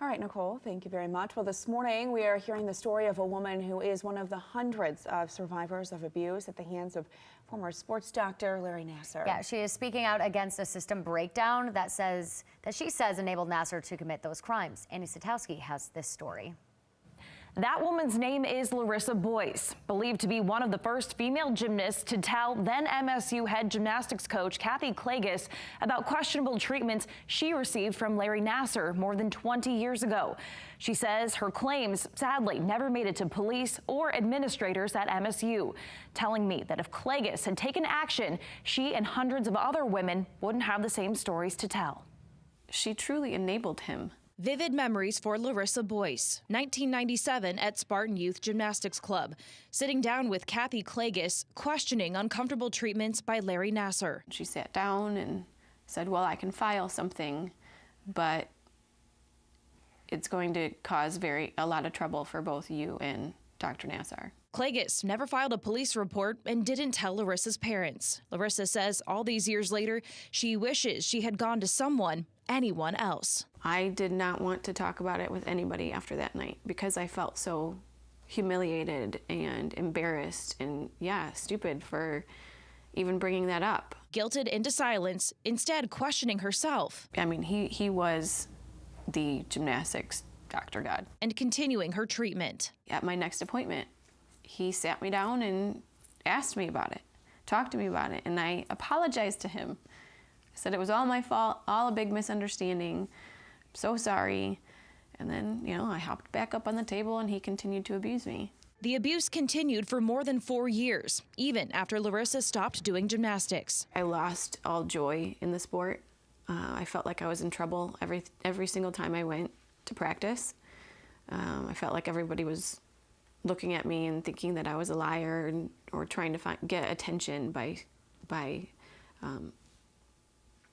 All right, Nicole, thank you very much. Well, this morning we are hearing the story of a woman who is one of the hundreds of survivors of abuse at the hands of former sports doctor Larry Nassar. Yeah, she is speaking out against a system breakdown that she says enabled Nassar to commit those crimes. Szatkowski has this story. That woman's name is Larissa Boyce, believed to be one of the first female gymnasts to tell then MSU head gymnastics coach Kathy Klages about questionable treatments she received from Larry Nassar more than 20 years ago. She says her claims sadly never made it to police or administrators at MSU, telling me that if Klages had taken action, she and hundreds of other women wouldn't have the same stories to tell. She truly enabled him. Vivid memories for Larissa Boyce, 1997 at Spartan Youth Gymnastics Club, sitting down with Kathy Klages, questioning uncomfortable treatments by Larry Nassar. She sat down and said, well, I can file something, but it's going to cause a lot of trouble for both you and Dr. Nassar. Klages never filed a police report and didn't tell Larissa's parents. Larissa says all these years later, she wishes she had gone to anyone else. I did not want to talk about it with anybody after that night because I felt so humiliated and embarrassed and, stupid for even bringing that up. Guilted into silence, instead questioning herself. I mean, he was the gymnastics doctor god. And continuing her treatment. At my next appointment, he sat me down and asked me about it, talked to me about it, and I apologized to him. I said it was all my fault, all a big misunderstanding. I'm so sorry. And then, I hopped back up on the table and he continued to abuse me. The abuse continued for more than 4 years, even after Larissa stopped doing gymnastics. I lost all joy in the sport. I felt like I was in trouble every single time I went to practice. I felt like everybody was looking at me and thinking that I was a liar or trying to get attention by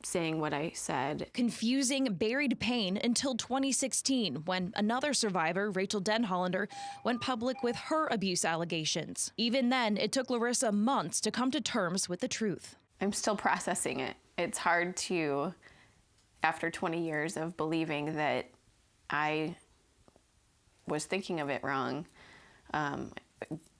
saying what I said. Confusing, buried pain until 2016, when another survivor, Rachel Denhollander, went public with her abuse allegations. Even then, it took Larissa months to come to terms with the truth. I'm still processing it. It's hard to, after 20 years of believing that I was thinking of it wrong,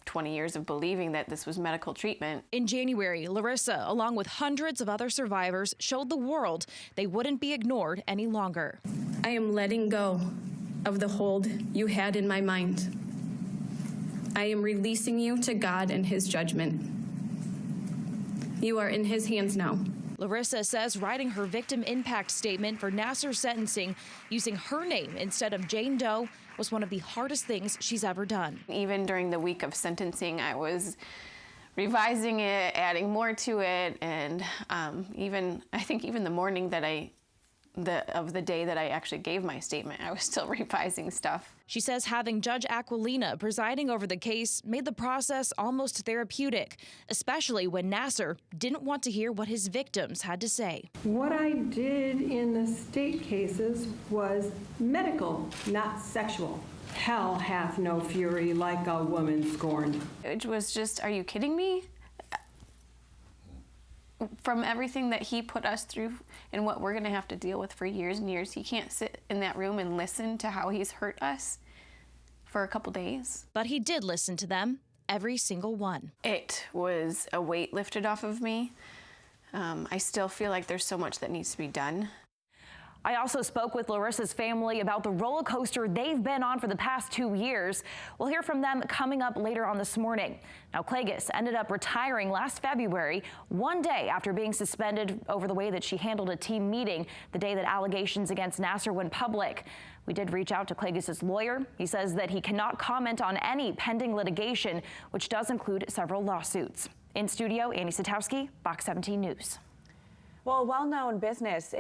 20 years of believing that this was medical treatment. In January, Larissa, along with hundreds of other survivors, showed the world they wouldn't be ignored any longer. I am letting go of the hold you had in my mind. I am releasing you to God and His judgment. You are in His hands now. Larissa says writing her victim impact statement for Nassar's sentencing using her name instead of Jane Doe was one of the hardest things she's ever done. Even during the week of sentencing, I was revising it, adding more to it, and I think even the morning of the day that I actually gave my statement, I was still revising stuff. She says having Judge Aquilina presiding over the case made the process almost therapeutic, especially when Nassar didn't want to hear what his victims had to say. What I did in the state cases was medical, not sexual. Hell hath no fury like a woman scorned. It was just, are you kidding me? From everything that he put us through and what we're going to have to deal with for years and years, he can't sit in that room and listen to how he's hurt us for a couple days. But he did listen to them, every single one. It was a weight lifted off of me. I still feel like there's so much that needs to be done. I also spoke with Larissa's family about the roller coaster they've been on for the past 2 years. We'll hear from them coming up later on this morning. Now, Klages ended up retiring last February, one day after being suspended over the way that she handled a team meeting the day that allegations against Nassar went public. We did reach out to Klages' lawyer. He says that he cannot comment on any pending litigation, which does include several lawsuits. In studio, Szatkowski, Fox 17 News. Well, a well-known business